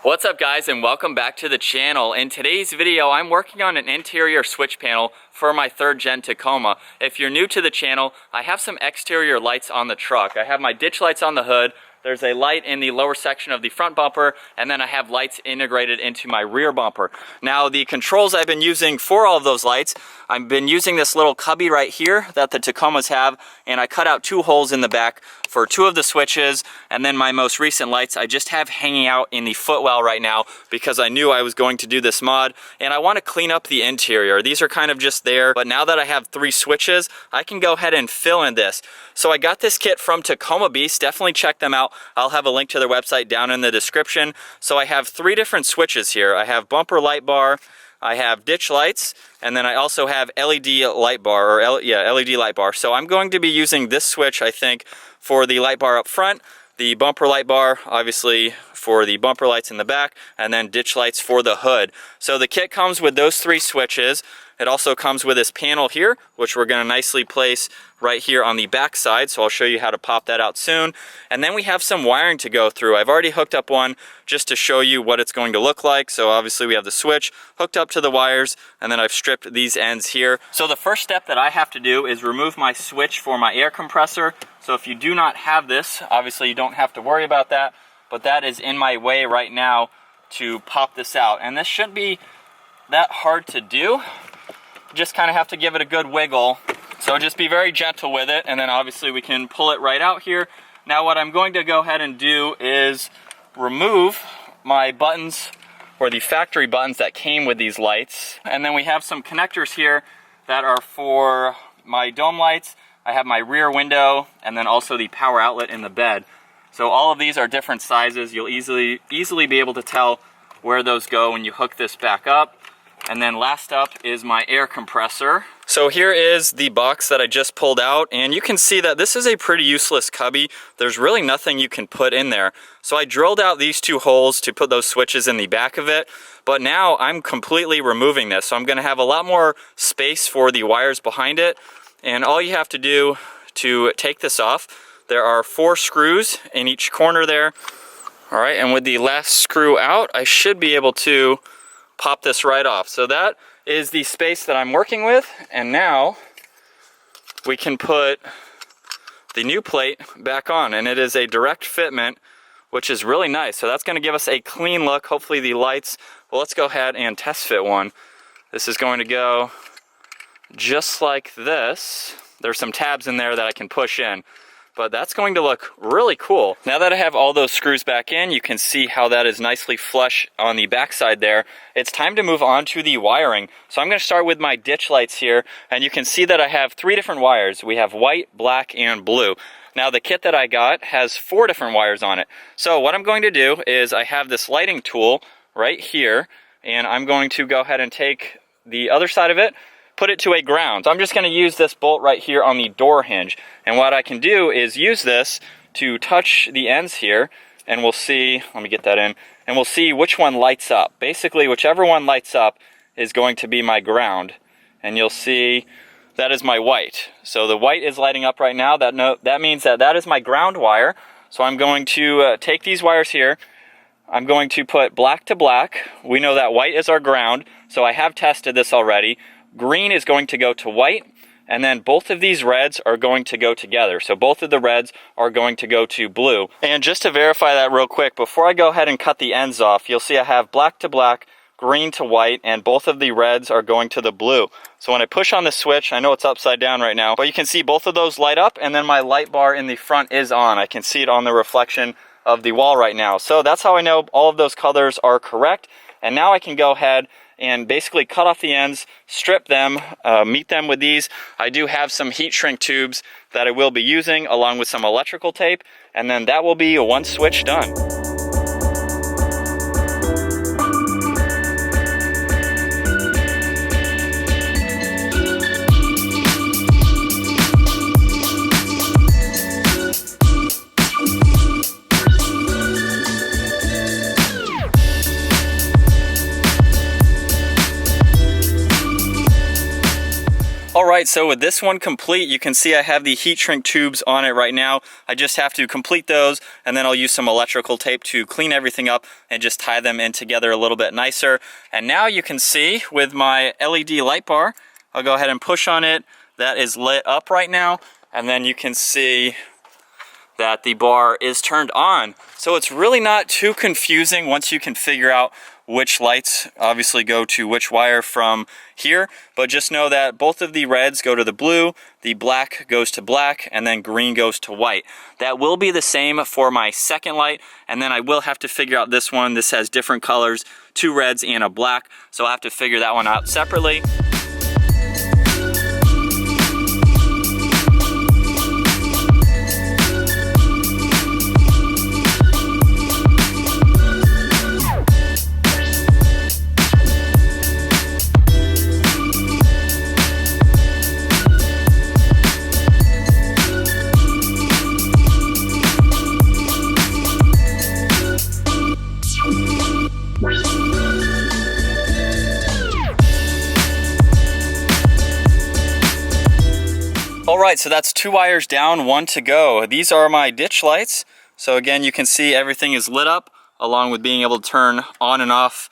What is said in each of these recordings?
What's up guys, and welcome back to the channel. In today's video I'm working on an interior switch panel for my 3rd gen Tacoma. If you're new to the channel, I have some exterior lights on the truck. I have my ditch lights on the hood, there's a light in the lower section of the front bumper, and then I have lights integrated into my rear bumper. Now the controls I've been using for all of those lights, I've been using this little cubby right here that the Tacomas have, and I cut out 2 holes in the back for 2 of the switches, and then my most recent lights I just have hanging out in the footwell right now because I knew I was going to do this mod, and I want to clean up the interior. These are kind of just there, but now that I have 3 switches, I can go ahead and fill in this. So I got this kit from Tacomabeast, definitely check them out. I'll have a link to their website down in the description. So I have 3 different switches here. I have bumper light bar, I have ditch lights, and then I also have LED light bar, or LED light bar. So I'm going to be using this switch, I think, for the light bar up front, the bumper light bar, obviously, for the bumper lights in the back, and then ditch lights for the hood. So the kit comes with those 3 switches. It also comes with this panel here, which we're going to nicely place right here on the back side, so I'll show you how to pop that out soon. And then we have some wiring to go through. I've already hooked up one just to show you what it's going to look like. So obviously we have the switch hooked up to the wires, and then I've stripped these ends here. So the first step that I have to do is remove my switch for my air compressor. So if you do not have this, obviously you don't have to worry about that, but that is in my way right now to pop this out. And this shouldn't be that hard to do. Just kind of have to give it a good wiggle. So just be very gentle with it, and then obviously we can pull it right out here. Now what I'm going to go ahead and do is remove my buttons, or the factory buttons that came with these lights. And then we have some connectors here that are for my dome lights. I have my rear window, and then also the power outlet in the bed. So all of these are different sizes. You'll easily be able to tell where those go when you hook this back up. And then last up is my air compressor. So here is the box that I just pulled out, and you can see that this is a pretty useless cubby. There's really nothing you can put in there. So I drilled out these 2 holes to put those switches in the back of it, but now I'm completely removing this. So I'm gonna have a lot more space for the wires behind it, and all you have to do to take this off, there are 4 screws in each corner there. All right, and with the last screw out, I should be able to pop this right off. So that is the space that I'm working with, and now we can put the new plate back on, and it is a direct fitment, which is really nice. So that's going to give us a clean look. Hopefully the lights, well, let's go ahead and test fit one. This is going to go just like this. There's some tabs in there that I can push in, but that's going to look really cool. Now that I have all those screws back in, you can see how that is nicely flush on the back side there. It's time to move on to the wiring. So I'm going to start with my ditch lights here, and you can see that I have 3 different wires. We have white, black, and blue. Now the kit that I got has 4 different wires on it. So what I'm going to do is I have this lighting tool right here, and I'm going to go ahead and take the other side of it, put it to a ground. So I'm just going to use this bolt right here on the door hinge. And what I can do is use this to touch the ends here, and we'll see, let me get that in, and we'll see which one lights up. Basically, whichever one lights up is going to be my ground. And you'll see that is my white. So the white is lighting up right now. That means that is my ground wire. So I'm going to take these wires here. I'm going to put black to black. We know that white is our ground, so I have tested this already. Green is going to go to white, and then both of these reds are going to go together. So both of the reds are going to go to blue. And just to verify that real quick, before I go ahead and cut the ends off, you'll see I have black to black, green to white, and both of the reds are going to the blue. So when I push on the switch, I know it's upside down right now, but you can see both of those light up, and then my light bar in the front is on. I can see it on the reflection of the wall right now. So that's how I know all of those colors are correct. And now I can go ahead and basically cut off the ends, strip them, meet them with these. I do have some heat shrink tubes that I will be using along with some electrical tape, and then that will be one switch done. right, so with this one complete, you can see I have the heat shrink tubes on it right now. I just have to complete those, and then I'll use some electrical tape to clean everything up and just tie them in together a little bit nicer. And now you can see with my LED light bar, I'll go ahead and push on it. That is lit up right now, and then you can see that the bar is turned on. So it's really not too confusing once you can figure out which lights obviously go to which wire from here, but just know that both of the reds go to the blue, the black goes to black, and then green goes to white. That will be the same for my second light, and then I will have to figure out this one. This has different colors, 2 reds and a black, so I'll have to figure that one out separately. Alright, so that's 2 wires down, 1 to go. These are my ditch lights. So again, you can see everything is lit up, along with being able to turn on and off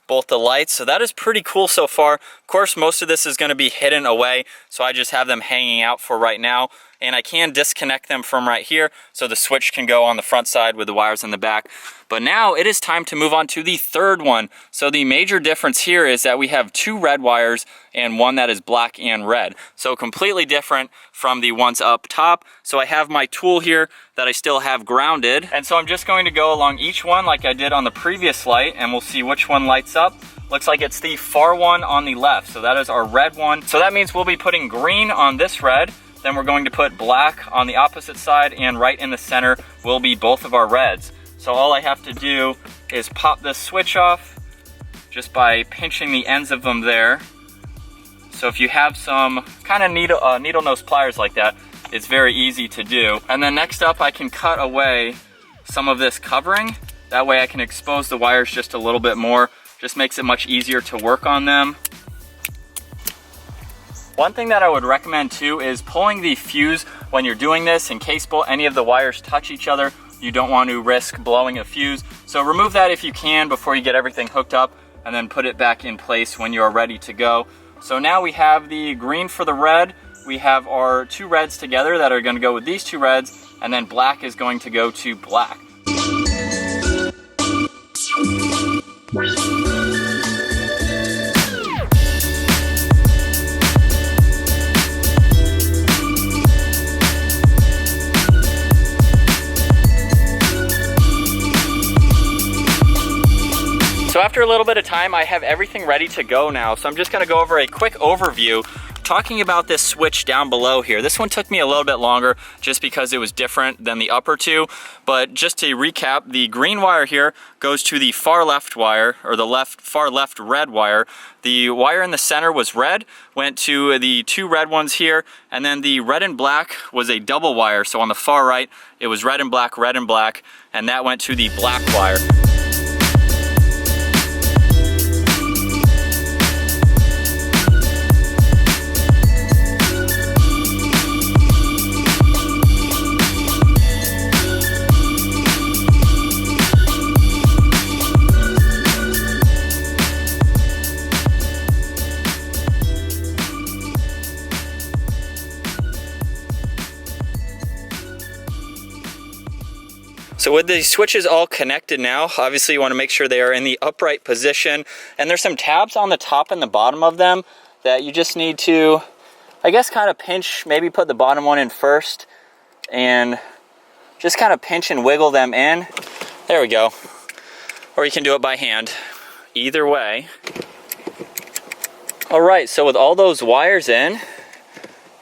both the lights. So that is pretty cool so far. Of course, most of this is going to be hidden away, so I just have them hanging out for right now. And I can disconnect them from right here, so the switch can go on the front side with the wires in the back. But now it is time to move on to the third one. So the major difference here is that we have 2 red wires and 1 that is black and red. So completely different from the ones up top. So I have my tool here that I still have grounded. And so I'm just going to go along each one like I did on the previous light, and we'll see which one lights up. Looks like it's the far one on the left. So that is our red one. So that means we'll be putting green on this red. Then we're going to put black on the opposite side, and right in the center will be both of our reds. So all I have to do is pop this switch off just by pinching the ends of them there. So if you have some kind of needle nose pliers like that, it's very easy to do. And then next up, I can cut away some of this covering. That way I can expose the wires just a little bit more. Just makes it much easier to work on them. One thing that I would recommend too is pulling the fuse when you're doing this in case any of the wires touch each other. You don't want to risk blowing a fuse. So remove that if you can before you get everything hooked up, and then put it back in place when you're ready to go. So now we have the green for the red. We have our 2 reds together that are going to go with these 2 reds, and then black is going to go to black. So after a little bit of time, I have everything ready to go now. So I'm just gonna go over a quick overview talking about this switch down below here. This one took me a little bit longer just because it was different than the upper 2. But just to recap, the green wire here goes to the far left wire, or the far left red wire. The wire in the center was red, went to the 2 red ones here, and then the red and black was a double wire. So on the far right, it was red and black, and that went to the black wire. So with the switches all connected now, obviously you want to make sure they are in the upright position. And there's some tabs on the top and the bottom of them that you just need to, I guess, kind of pinch, maybe put the bottom one in first and just kind of pinch and wiggle them in. There we go. Or you can do it by hand. Either way. All right, so with all those wires in,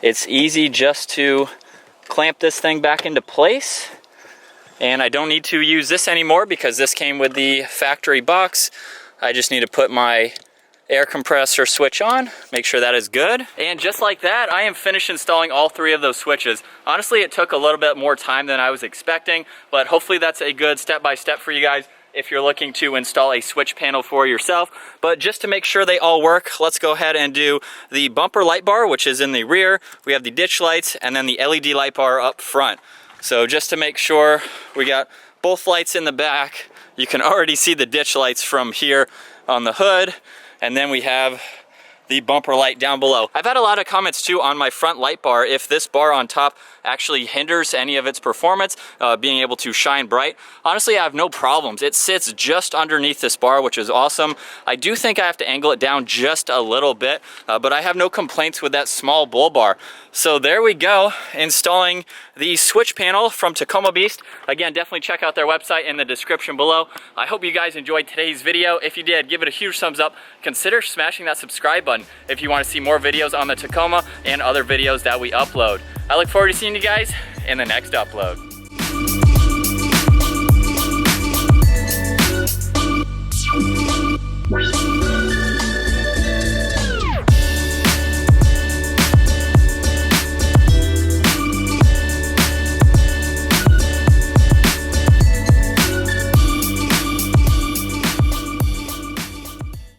it's easy just to clamp this thing back into place. And I don't need to use this anymore because this came with the factory box. I just need to put my air compressor switch on, make sure that is good. And just like that, I am finished installing all 3 of those switches. Honestly, it took a little bit more time than I was expecting, but hopefully that's a good step-by-step for you guys. if you're looking to install a switch panel for yourself. But just to make sure they all work, let's go ahead and do the bumper light bar, which is in the rear. We have the ditch lights and then the LED light bar up front. So just to make sure, we got both lights in the back. You can already see the ditch lights from here on the hood. And then we have the bumper light down below. I've had a lot of comments too on my front light bar if this bar on top actually hinders any of its performance, being able to shine bright. Honestly, I have no problems. It sits just underneath this bar, which is awesome. I do think I have to angle it down just a little bit, but I have no complaints with that small bull bar. So there we go, installing the switch panel from Tacoma Beast. Again, definitely check out their website in the description below. I hope you guys enjoyed today's video. If you did, give it a huge thumbs up. Consider smashing that subscribe button if you want to see more videos on the Tacoma and other videos that we upload. I look forward to seeing you guys in the next upload.